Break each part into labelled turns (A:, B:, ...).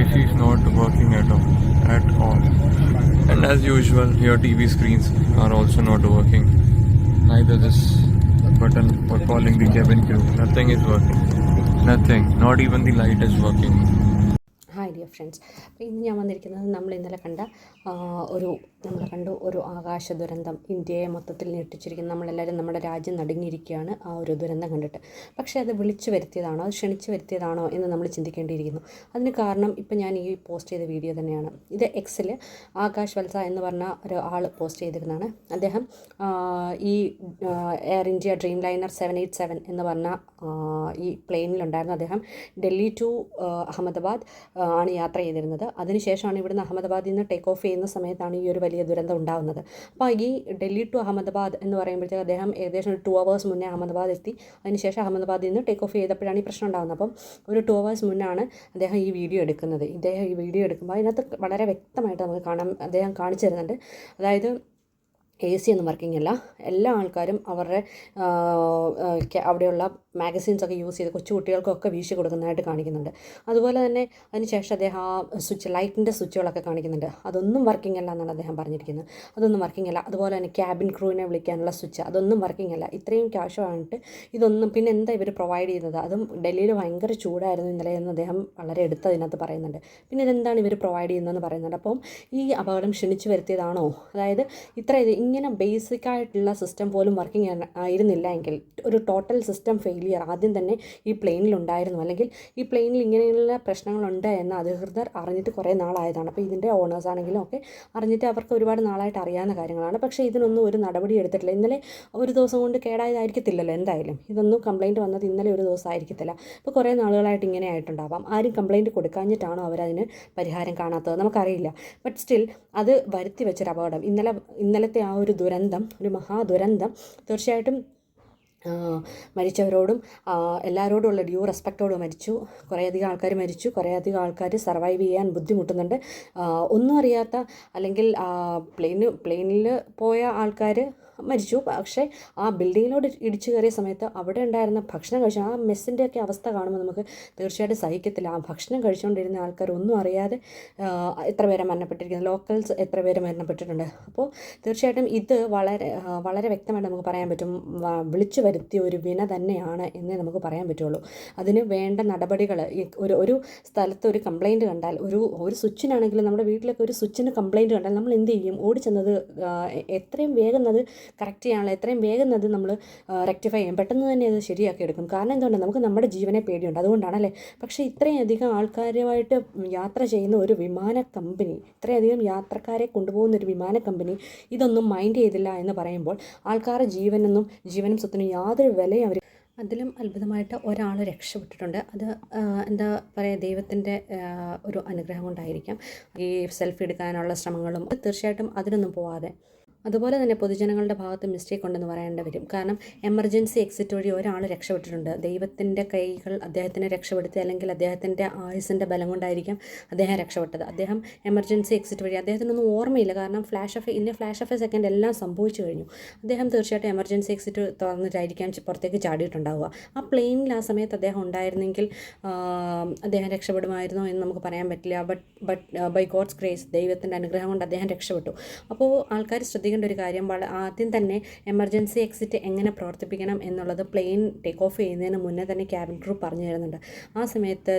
A: AC is not working at all. And as usual, your TV screens are also not working. Neither this button for calling the cabin crew. Nothing is working. Nothing. Not even the light is working.
B: Hi dear friends. അപ്പോൾ ഇന്ന് ഞാൻ വന്നിരിക്കുന്നത് നമ്മൾ ഇന്നലെ കണ്ട ഒരു ആകാശ ദുരന്തം ഇന്ത്യയെ മൊത്തത്തിൽ ഞെട്ടിച്ചിരിക്കുന്നു. നമ്മളെല്ലാവരും നമ്മുടെ രാജ്യം നടുങ്ങിയിരിക്കുകയാണ് ആ ഒരു ദുരന്തം കണ്ടിട്ട്. പക്ഷേ അത് വിളിച്ചു വരുത്തിയതാണോ, അത് ക്ഷണിച്ചു വരുത്തിയതാണോ എന്ന് നമ്മൾ ചിന്തിക്കേണ്ടിയിരിക്കുന്നു. അതിന് കാരണം ഇപ്പം ഞാൻ ഈ പോസ്റ്റ് ചെയ്ത വീഡിയോ തന്നെയാണ്. ഇത് എക്സിൽ ആകാശ് വത്സ എന്ന് പറഞ്ഞ ഒരു ആൾ പോസ്റ്റ് ചെയ്തിരുന്നതാണ്. അദ്ദേഹം ഈ എയർ ഇന്ത്യ ഡ്രീം ലൈനർ 787 എന്ന് പറഞ്ഞ ഈ പ്ലെയിനിലുണ്ടായിരുന്നു. അദ്ദേഹം ഡൽഹി ടു അഹമ്മദാബാദ് ആണ് യാത്ര ചെയ്തിരുന്നത്. അതിനുശേഷമാണ് ഇവിടുന്ന് അഹമ്മദാബാദിൽ നിന്ന് ടേക്ക് ഓഫ് ചെയ്യുന്ന സമയത്താണ് ഈ ഒരു വലിയ ദുരന്തം ഉണ്ടാകുന്നത്. അപ്പോൾ ഈ ഡൽഹി ടു അഹമ്മദാബാദ് എന്ന് പറയുമ്പോഴത്തേക്ക് അദ്ദേഹം ഏകദേശം ഒരു 2 hours മുന്നേ അഹമ്മദാബാദ് എത്തി. അതിനുശേഷം അഹമ്മദാബാദിൽ നിന്ന് ടേക്ക് ഓഫ് ചെയ്തപ്പോഴാണ് ഈ പ്രശ്നം ഉണ്ടാകുന്നത്. അപ്പം ഒരു 2 hours മുന്നാണ് അദ്ദേഹം ഈ വീഡിയോ എടുക്കുന്നത്. ഇദ്ദേഹം ഈ വീഡിയോ എടുക്കുമ്പോൾ അതിനകത്ത് വളരെ വ്യക്തമായിട്ട് നമുക്ക് കാണാം, അദ്ദേഹം കാണിച്ചു തരുന്നുണ്ട്. അതായത് AC ഒന്നും വർക്കിംഗ് അല്ല. എല്ലാ ആൾക്കാരും അവരുടെ അവിടെയുള്ള മാഗസീൻസൊക്കെ യൂസ് ചെയ്ത് കൊച്ചു കുട്ടികൾക്കൊക്കെ വീശി കൊടുക്കുന്നതായിട്ട് കാണിക്കുന്നുണ്ട്. അതുപോലെ തന്നെ അതിനുശേഷം അദ്ദേഹം ആ ലൈറ്റിൻ്റെ സ്വിച്ചുകളൊക്കെ കാണിക്കുന്നുണ്ട്. അതൊന്നും വർക്കിംഗ് അല്ല എന്നാണ് അദ്ദേഹം പറഞ്ഞിരിക്കുന്നത്. അതൊന്നും വർക്കിംഗ് അല്ല. അതുപോലെ തന്നെ ക്യാബിൻ ക്രൂവിനെ വിളിക്കാനുള്ള സ്വിച്ച് അതൊന്നും വർക്കിംഗ് അല്ല. ഇത്രയും ക്യാഷ് വാങ്ങിയിട്ട് ഇതൊന്നും പിന്നെ എന്താ ഇവർ പ്രൊവൈഡ് ചെയ്യുന്നത്? അതും ഡൽഹിയിൽ ഭയങ്കര ചൂടായിരുന്നു ഇന്നലെ എന്ന് അദ്ദേഹം വളരെ എടുത്തതിനകത്ത് പറയുന്നുണ്ട്. പിന്നെ ഇതെന്താണ് ഇവർ പ്രൊവൈഡ് ചെയ്യുന്നതെന്ന് പറയുന്നുണ്ട്. അപ്പം ഈ അപകടം ക്ഷണിച്ചു വരുത്തിയതാണോ? അതായത് ഇങ്ങനെ ബേസിക്കായിട്ടുള്ള സിസ്റ്റം പോലും വർക്കിംഗ് ആയിരുന്നില്ല എങ്കിൽ ഒരു ടോട്ടൽ സിസ്റ്റം ഫെയിലിയർ ആദ്യം തന്നെ ഈ പ്ലെയിനിലുണ്ടായിരുന്നു, അല്ലെങ്കിൽ ഈ പ്ലെയിനിൽ ഇങ്ങനെയുള്ള പ്രശ്നങ്ങളുണ്ട് എന്ന് അധികൃതർ അറിഞ്ഞിട്ട് കുറേ നാളായതാണ്. അപ്പോൾ ഇതിൻ്റെ ഓണേഴ്സ് ആണെങ്കിലും ഒക്കെ അറിഞ്ഞിട്ട് അവർക്ക് ഒരുപാട് നാളായിട്ട് അറിയാവുന്ന കാര്യങ്ങളാണ്. പക്ഷേ ഇതിനൊന്നും ഒരു നടപടി എടുത്തിട്ടില്ല. ഇന്നലെ ഒരു ദിവസം കൊണ്ട് കേടായതായിരിക്കത്തില്ലല്ലോ എന്തായാലും. ഇതൊന്നും കംപ്ലയിൻറ്റ് വന്നത് ഇന്നലെ ഒരു ദിവസം ആയിരിക്കത്തില്ല. അപ്പോൾ കുറേ നാളുകളായിട്ട് ഇങ്ങനെ ആയിട്ടുണ്ടാവാം. ആരും കംപ്ലയിൻറ്റ് കൊടുക്കാഞ്ഞിട്ടാണോ അവരതിന് പരിഹാരം കാണാത്തത് നമുക്കറിയില്ല. ബട്ട് സ്റ്റിൽ അത് വരുത്തി വെച്ചൊരു അപകടം, ഇന്നലത്തെ ആ ഒരു ദുരന്തം, ഒരു മഹാദുരന്തം തീർച്ചയായിട്ടും മരിച്ചവരോടും എല്ലാവരോടുമുള്ള ഡ്യൂ റെസ്പെക്റ്റോട് മരിച്ചു. കുറേയധികം ആൾക്കാർ മരിച്ചു. കുറേയധികം ആൾക്കാർ സർവൈവ് ചെയ്യാൻ ബുദ്ധിമുട്ടുന്നുണ്ട്. ഒന്നും അറിയാത്ത അല്ലെങ്കിൽ പ്ലെയിനിൽ പോയ ആൾക്കാർ മരിച്ചു. പക്ഷേ ആ ബിൽഡിങ്ങിലോട് ഇടിച്ചു കയറിയ സമയത്ത് അവിടെ ഉണ്ടായിരുന്ന ഭക്ഷണം കഴിച്ച ആ മെസ്സിൻ്റെയൊക്കെ അവസ്ഥ കാണുമ്പോൾ നമുക്ക് തീർച്ചയായിട്ടും സഹിക്കത്തില്ല. ആ ഭക്ഷണം കഴിച്ചുകൊണ്ടിരുന്ന ആൾക്കാർ ഒന്നും അറിയാതെ എത്ര പേരെ മരണപ്പെട്ടിരിക്കുന്നു, ലോക്കൽസ് എത്ര പേര് മരണപ്പെട്ടിട്ടുണ്ട്. അപ്പോൾ തീർച്ചയായിട്ടും ഇത് വളരെ വളരെ വ്യക്തമായിട്ട് നമുക്ക് പറയാൻ പറ്റും, വിളിച്ചു വരുത്തിയ ഒരു വിന തന്നെയാണ് എന്നേ നമുക്ക് പറയാൻ പറ്റുള്ളൂ. അതിന് വേണ്ട നടപടികൾ ഒരു സ്ഥലത്ത് ഒരു കംപ്ലയിൻറ്റ് കണ്ടാൽ, ഒരു സ്വിച്ചിനാണെങ്കിലും നമ്മുടെ വീട്ടിലൊക്കെ ഒരു സ്വിച്ചിന് കംപ്ലയിൻറ്റ് കണ്ടാൽ നമ്മൾ എന്ത് ചെയ്യും? ഓടിച്ചെന്നത് എത്രയും വേഗം അത് കറക്റ്റ് ചെയ്യാനുള്ള എത്രയും വേഗം അത് നമ്മൾ റെക്ടിഫൈ ചെയ്യും, പെട്ടെന്ന് തന്നെ അത് ശരിയാക്കി എടുക്കും. കാരണം എന്തുകൊണ്ട്? നമുക്ക് നമ്മുടെ ജീവനെ പേടിയുണ്ട്, അതുകൊണ്ടാണല്ലേ. പക്ഷേ ഇത്രയും അധികം ആൾക്കാരുമായിട്ട് യാത്ര ചെയ്യുന്ന ഒരു വിമാന കമ്പനി, ഇത്രയധികം യാത്രക്കാരെ കൊണ്ടുപോകുന്ന ഒരു വിമാന കമ്പനി ഇതൊന്നും മൈൻഡ് ചെയ്തില്ല എന്ന് പറയുമ്പോൾ ആൾക്കാരുടെ ജീവനും സ്വത്തിനും യാതൊരു വിലയും അവർ. അതിലും അത്ഭുതമായിട്ട് ഒരാൾ രക്ഷപ്പെട്ടിട്ടുണ്ട്. അത് എന്താ പറയുക, ദൈവത്തിൻ്റെ ഒരു അനുഗ്രഹം കൊണ്ടായിരിക്കാം. ഈ സെൽഫി എടുക്കാനുള്ള ശ്രമങ്ങളും തീർച്ചയായിട്ടും അതിനൊന്നും പോവാതെ. അതുപോലെ തന്നെ പൊതുജനങ്ങളുടെ ഭാഗത്ത് മിസ്റ്റേക്ക് ഉണ്ടെന്ന് പറയേണ്ടി വരും. കാരണം എമർജൻസി എക്സിറ്റ് വഴി ഒരാൾ രക്ഷപ്പെട്ടിട്ടുണ്ട്. ദൈവത്തിൻ്റെ കൈകൾ അദ്ദേഹത്തിനെ രക്ഷപ്പെടുത്തി, അല്ലെങ്കിൽ അദ്ദേഹത്തിൻ്റെ ആയുസിൻ്റെ ബലം കൊണ്ടായിരിക്കാം അദ്ദേഹം രക്ഷപ്പെട്ടത്. അദ്ദേഹം എമർജൻസി എക്സിറ്റ് വഴി, അദ്ദേഹത്തിനൊന്നും ഓർമ്മയില്ല, കാരണം ഫ്ലാഷ് ഓഫ് എ സെക്കൻഡ് എല്ലാം സംഭവിച്ചു കഴിഞ്ഞു. അദ്ദേഹം തീർച്ചയായിട്ടും എമർജൻസി എക്സിറ്റ് തുറന്നിട്ടായിരിക്കാം പുറത്തേക്ക് ചാടിയിട്ടുണ്ടാവുക. ആ പ്ലെയിനിൽ ആ സമയത്ത് അദ്ദേഹം ഉണ്ടായിരുന്നെങ്കിൽ അദ്ദേഹം രക്ഷപ്പെടുമായിരുന്നോ എന്ന് നമുക്ക് പറയാൻ പറ്റില്ല. ബട്ട് ബൈ ഗോഡ്സ് ഗ്രേസ്, ദൈവത്തിൻ്റെ അനുഗ്രഹം കൊണ്ട് അദ്ദേഹം രക്ഷപ്പെട്ടു. അപ്പോൾ ആൾക്കാർ ശ്രദ്ധിക്കേണ്ട ഒരു കാര്യം, ആദ്യം തന്നെ എമർജൻസി എക്സിറ്റ് എങ്ങനെ പ്രവർത്തിപ്പിക്കണം എന്നുള്ളത് പ്ലെയിൻ ടേക്ക് ഓഫ് ചെയ്യുന്നതിന് മുന്നേ തന്നെ ക്യാബിൻ ക്രൂ പറഞ്ഞു തരുന്നുണ്ട്. ആ സമയത്ത്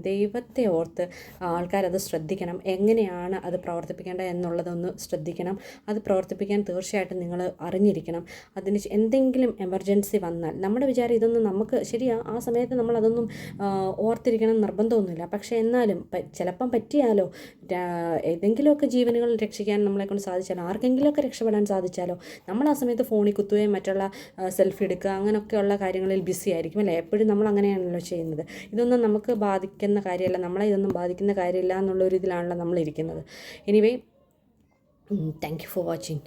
B: ദൈവത്തെ ഓർത്ത് ആൾക്കാരത് ശ്രദ്ധിക്കണം. എങ്ങനെയാണ് അത് പ്രവർത്തിപ്പിക്കേണ്ടത് എന്നുള്ളതൊന്ന് ശ്രദ്ധിക്കണം. അത് പ്രവർത്തിപ്പിക്കാൻ തീർച്ചയായിട്ടും നിങ്ങൾ അറിഞ്ഞിരിക്കണം. അതിന് എന്തെങ്കിലും എമർജൻസി വന്നാൽ, നമ്മുടെ വിചാരം ഇതൊന്നും നമുക്ക് ശരിയാ, ആ സമയത്ത് നമ്മളതൊന്നും ഓർത്തിരിക്കണം നിർബന്ധമൊന്നുമില്ല. പക്ഷേ എന്നാലും ചിലപ്പം പറ്റിയാലോ, ഏതെങ്കിലുമൊക്കെ ജീവനുകൾ രക്ഷിക്കാൻ നമ്മളെക്കൊണ്ട് സാധിച്ചാലോ, ആർക്കെങ്കിലുമൊക്കെ രക്ഷപ്പെടാൻ സാധിച്ചാലോ, നമ്മൾ ആ സമയത്ത് ഫോണിൽ കുത്തുകയും മറ്റുള്ള സെൽഫി എടുക്കുക അങ്ങനെയൊക്കെയുള്ള കാര്യങ്ങളിൽ ബിസി ആയിരിക്കും അല്ലേ. എപ്പോഴും നമ്മൾ അങ്ങനെയാണല്ലോ ചെയ്യുന്നത്. ഇതൊന്നും നമുക്ക് ബാധിക്കുന്ന കാര്യമല്ല, നമ്മളെ ഇതൊന്നും ബാധിക്കുന്ന കാര്യമില്ല എന്നുള്ളൊരു ഇതിലാണല്ലോ നമ്മളിരിക്കുന്നത്. Anyway, thank you for watching.